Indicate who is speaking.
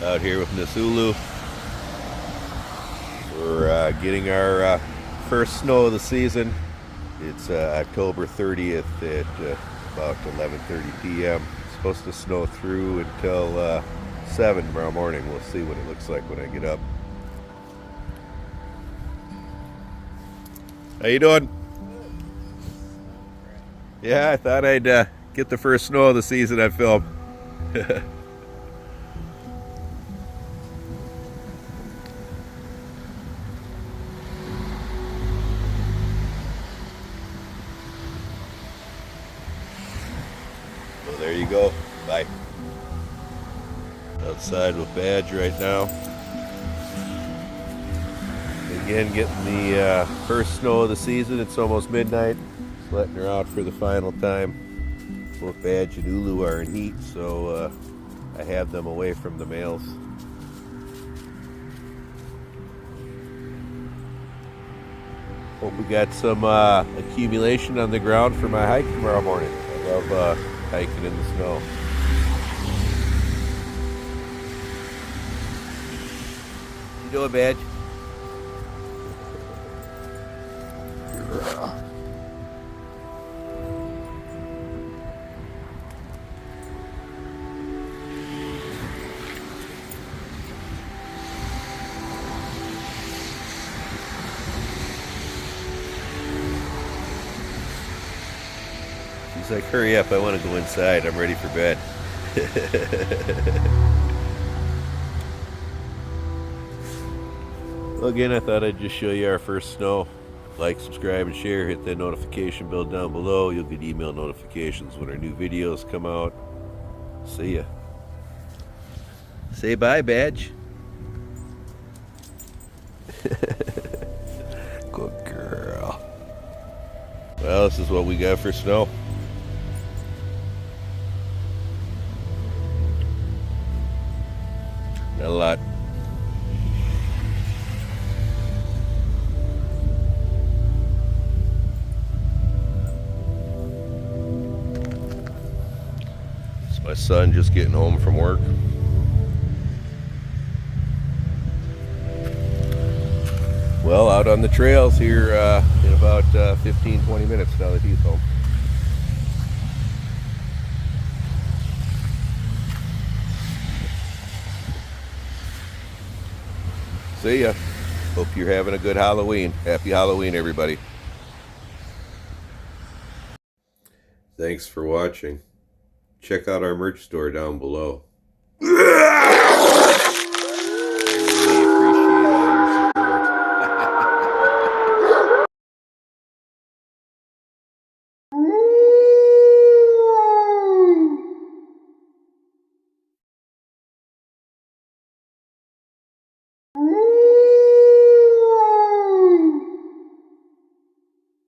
Speaker 1: Out here with Miss Ulu. We're getting our first snow of the season. It's October 30th at about 11:30 p.m. It's supposed to snow through until 7 tomorrow morning. We'll see what it looks like when I get up. How you doing? Yeah, I thought I'd get the first snow of the season on film. Well, there you go. Bye. Outside with Badge right now. Again, getting the first snow of the season. It's almost midnight. Just letting her out for the final time. Both Badge and Ulu are in heat, so I have them away from the males. Hope we got some accumulation on the ground for my hike tomorrow morning. I love hiking in the snow. You doing, Badge? She's like, hurry up, I want to go inside. I'm ready for bed. Well, again, I thought I'd just show you our first snow. Like, subscribe, and share. Hit that notification bell down below. You'll get email notifications when our new videos come out. See ya. Say bye, Badge. Good girl. Well, this is what we got for snow. Not a lot. It's my son just getting home from work. Well, out on the trails here in about 15-20 minutes now that he's home. See ya. Hope you're having a good Halloween. Happy Halloween, everybody. Thanks for watching. Check out our merch store down below.